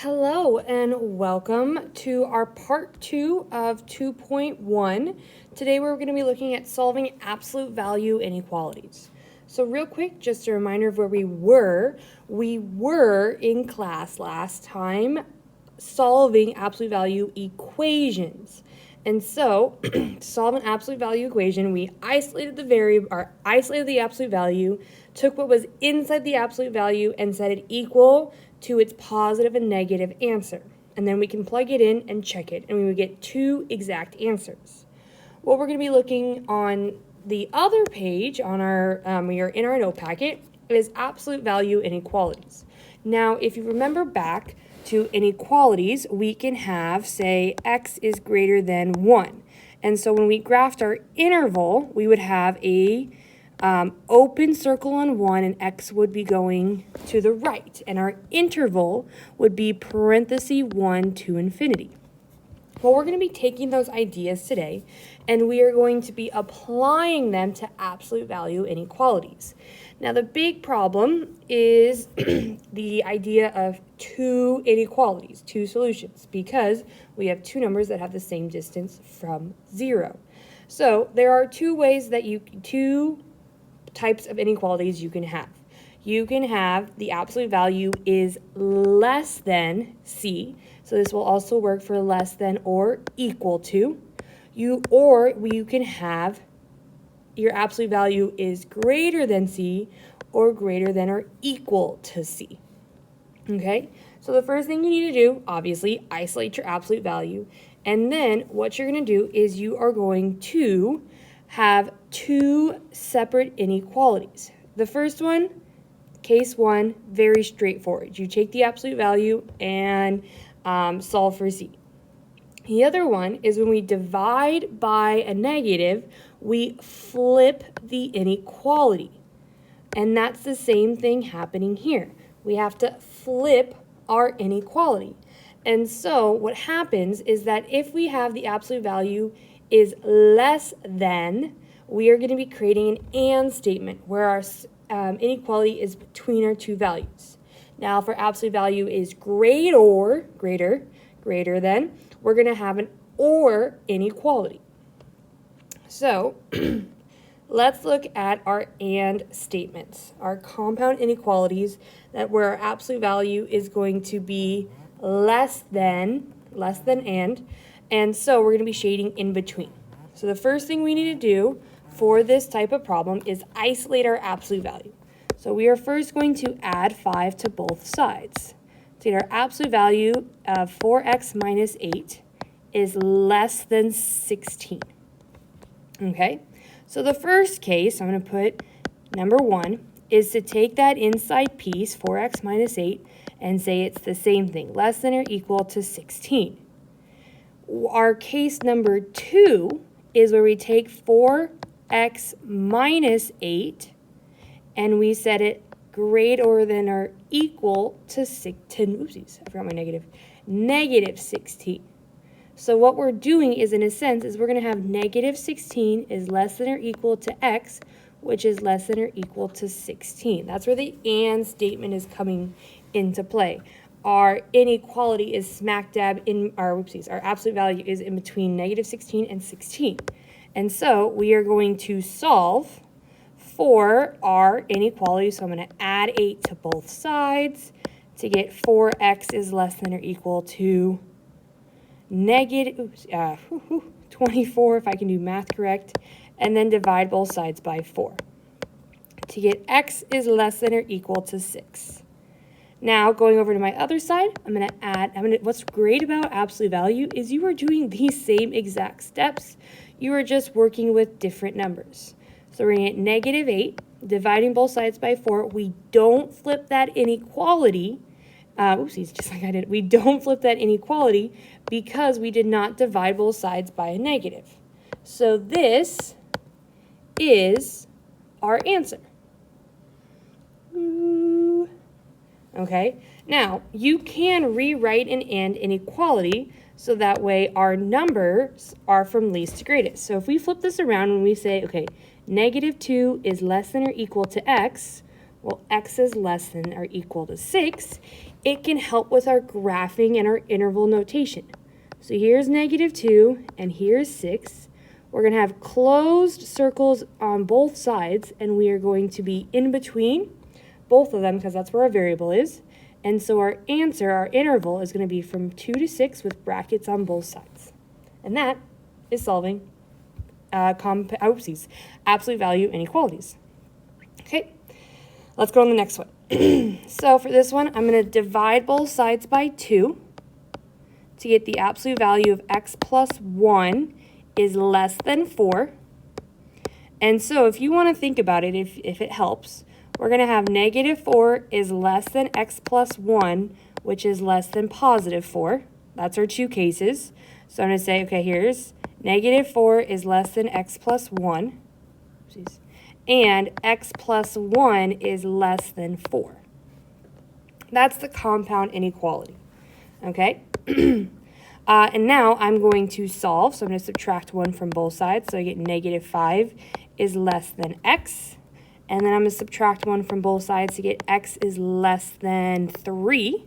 Hello and welcome to our part 2 of 2.1. Today we're going to be looking at solving absolute value inequalities. So real quick, just a reminder of where we were. We were in class last time solving absolute value equations. And so to solve an absolute value equation, we isolated the variable or isolated the absolute value, took what was inside the absolute value and set it equal to its positive and negative answer. And then we can plug it in and check it, and we would get two exact answers. What we're going to be looking on the other page on our, we are in our note packet, is absolute value inequalities. Now, if you remember back to inequalities, we can have, say, x is greater than 1. And so when we graphed our interval, we would have a open circle on 1, and x would be going to the right. And our interval would be parenthesis 1 to infinity. Well, we're going to be taking those ideas today, and we are going to be applying them to absolute value inequalities. Now, the big problem is the idea of two inequalities, two solutions, because we have two numbers that have the same distance from 0. So there are two types of inequalities you can have. You can have the absolute value is less than c. So this will also work for less than or equal to. You can have your absolute value is greater than c or greater than or equal to c. Okay? So the first thing you need to do, obviously, isolate your absolute value. And then what you're going to do is you are going to have two separate inequalities. The first one, case 1, very straightforward. You take the absolute value and solve for c. The other one is when we divide by a negative, we flip the inequality. And that's the same thing happening here. We have to flip our inequality. And so what happens is that if we have the absolute value is less than, we are going to be creating an and statement where our inequality is between our two values. Now, if our absolute value is greater than, we're going to have an or inequality. So let's look at our and statements, our compound inequalities that where our absolute value is going to be less than and so we're going to be shading in between. So the first thing we need to do for this type of problem is isolate our absolute value. So we are first going to add 5 to both sides. So our absolute value of 4x minus 8 is less than 16. Okay, so the first case, I'm going to put number 1, is to take that inside piece, 4x minus 8, and say it's the same thing, less than or equal to 16. Our case number 2 is where we take 4x minus 8 and we set it greater than or equal to negative 16. So what we're doing is, in a sense, is we're going to have negative 16 is less than or equal to x, which is less than or equal to 16. That's where the and statement is coming into play. Our inequality is smack dab in our absolute value is in between negative 16 and 16. And so we are going to solve for our inequality. So I'm going to add 8 to both sides to get 4x is less than or equal to negative 24, if I can do math correct, and then divide both sides by 4 to get x is less than or equal to 6. Now, going over to my other side, what's great about absolute value is you are doing these same exact steps. You are just working with different numbers. So we're going to get negative 8, dividing both sides by 4. We don't flip that inequality. Just like I did. We don't flip that inequality because we did not divide both sides by a negative. So this is our answer. Okay, now you can rewrite an and inequality so that way our numbers are from least to greatest. So if we flip this around and we say, okay, negative 2 is less than or equal to x, well, x is less than or equal to 6. it can help with our graphing and our interval notation. So here's -2 and here's 6. We're going to have closed circles on both sides, and we are going to be in between both of them because that's where our variable is. And so our answer, our interval, is going to be from 2 to 6 with brackets on both sides. And that is solving absolute value inequalities. Okay, let's go on the next one. So for this one, I'm going to divide both sides by 2 to get the absolute value of x plus 1 is less than 4. And so if you want to think about it, if it helps, we're going to have -4 is less than x plus 1, which is less than +4. That's our two cases. So I'm going to say, okay, here's -4 is less than x plus 1. And x plus 1 is less than 4. That's the compound inequality, okay? And now I'm going to solve, so I'm going to subtract 1 from both sides, so I get -5 is less than x, and then I'm going to subtract 1 from both sides to get x is less than 3,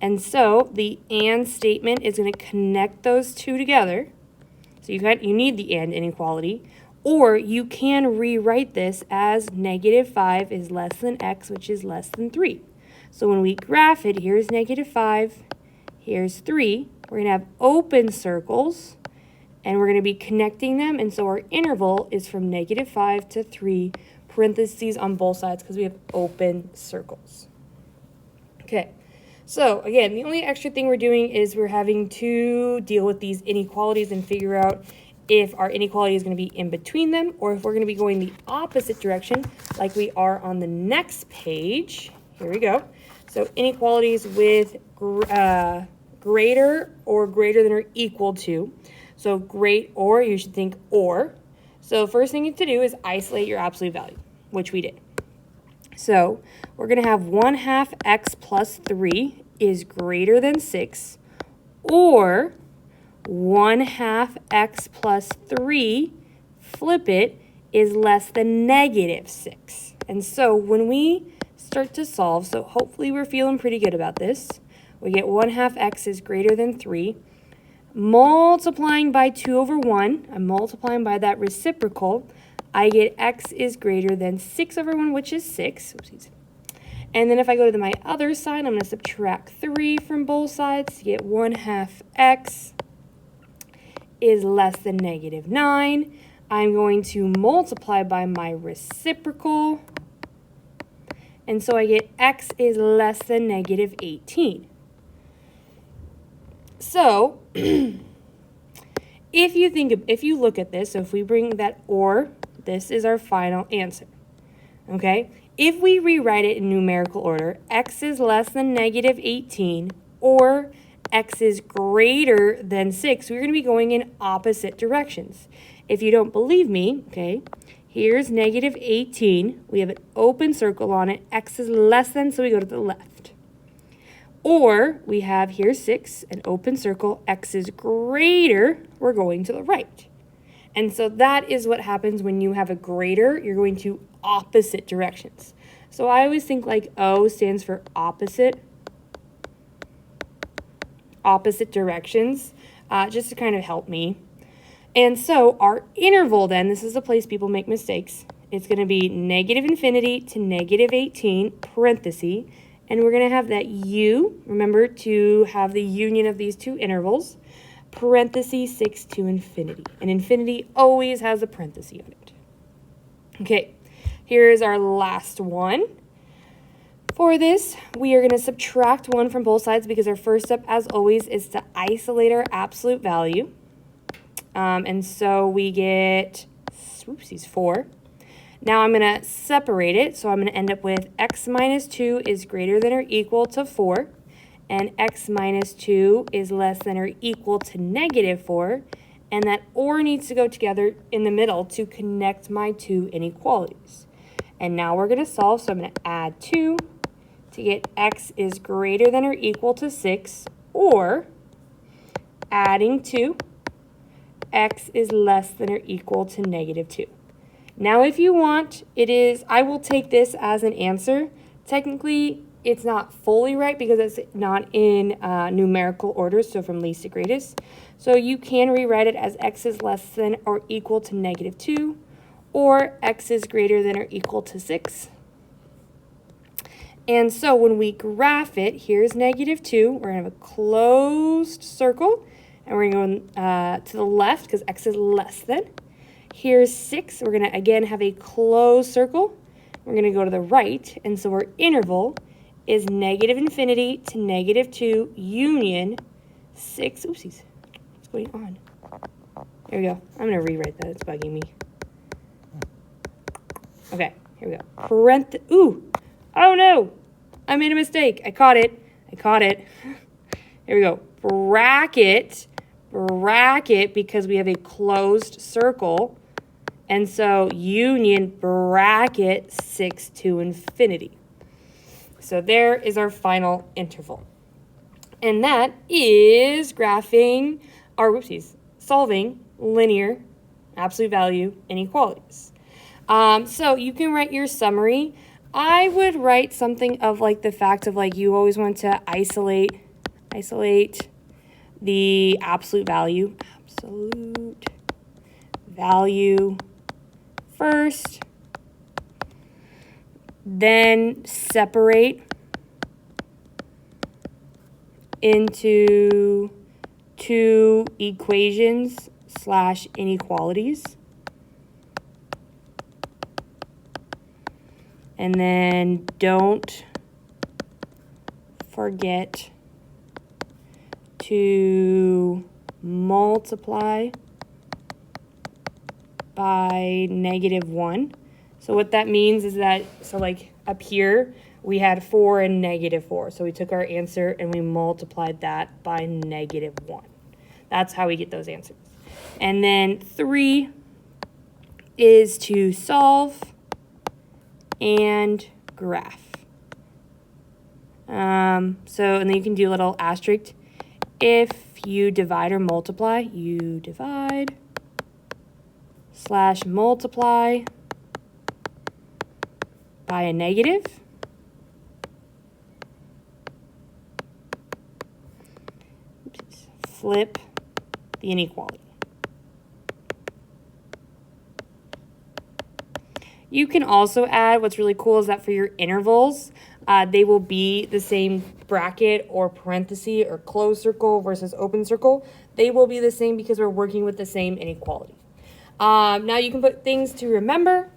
and so the and statement is going to connect those two together, so you need the and inequality, or you can rewrite this as -5 is less than x, which is less than 3. So when we graph it, here's -5, here's 3. We're going to have open circles, and we're going to be connecting them, and so our interval is from -5 to 3, parentheses on both sides because we have open circles. Okay, so again, the only extra thing we're doing is we're having to deal with these inequalities and figure out if our inequality is going to be in between them or if we're going to be going the opposite direction like we are on the next page. Here we go. So inequalities with greater or greater than or equal to. So great or, you should think or. So first thing to do is isolate your absolute value, which we did. So we're going to have 1/2 x plus 3 is greater than 6, or 1/2 x plus 3, flip it, is less than -6. And so when we start to solve, so hopefully we're feeling pretty good about this, we get 1/2 x is greater than 3. Multiplying by 2 over 1, I'm multiplying by that reciprocal, I get x is greater than 6 over 1, which is 6. Oopsies. And then if I go to my other side, I'm going to subtract 3 from both sides to get 1/2 x is less than -9. I'm going to multiply by my reciprocal, and so I get x is less than -18. So if you look at this, so if we bring that or, this is our final answer. Okay? If we rewrite it in numerical order, x is less than -18 or x is greater than 6, we're going to be going in opposite directions. If you don't believe me, okay, here's -18. We have an open circle on it. X is less than, so we go to the left. Or we have here 6, an open circle. X is greater. We're going to the right. And so that is what happens when you have a greater. You're going to opposite directions. So I always think like O stands for opposite directions, just to kind of help me. And so our interval then, this is a place people make mistakes. It's going to be -∞ to -18, parenthesis, and we're going to have that U, remember to have the union of these two intervals, parenthesis 6 to infinity. And infinity always has a parenthesis on it. Okay, here's our last one. For this, we are going to subtract 1 from both sides because our first step, as always, is to isolate our absolute value. And so we get, 4. Now I'm going to separate it, so I'm going to end up with x minus 2 is greater than or equal to 4, and x minus 2 is less than or equal to -4, and that or needs to go together in the middle to connect my two inequalities. And now we're going to solve, so I'm going to add 2 to get x is greater than or equal to 6, or adding 2, x is less than or equal to -2. Now if you want, I will take this as an answer. Technically, it's not fully right because it's not in numerical order, so from least to greatest. So you can rewrite it as x is less than or equal to -2, or x is greater than or equal to 6. And so when we graph it, here's -2. We're going to have a closed circle, and we're going to go to the left because x is less than. Here's 6. We're going to, again, have a closed circle. We're going to go to the right, and so our interval is -∞ to -2 union 6. Oopsies. What's going on? Here we go. I'm going to rewrite that. It's bugging me. Okay, here we go. Ooh! Oh no! I made a mistake. I caught it. Here we go. Bracket, because we have a closed circle. And so union bracket 6 to infinity. So there is our final interval. And that is solving linear absolute value inequalities. So you can write your summary. I would write something of like the fact of like you always want to isolate the absolute value first, then separate into two equations / inequalities. And then don't forget to multiply by -1. So what that means is that, so like up here, we had 4 and -4. So we took our answer and we multiplied that by -1. That's how we get those answers. And then 3 is to solve and graph. And then you can do a little asterisk. If you divide or multiply, you divide / multiply by a negative. Flip the inequality. You can also add, what's really cool is that for your intervals, they will be the same bracket or parenthesis or closed circle versus open circle. They will be the same because we're working with the same inequality. Now you can put things to remember.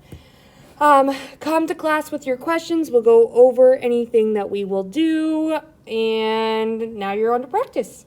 Come to class with your questions. We'll go over anything that we will do. And now you're on to practice.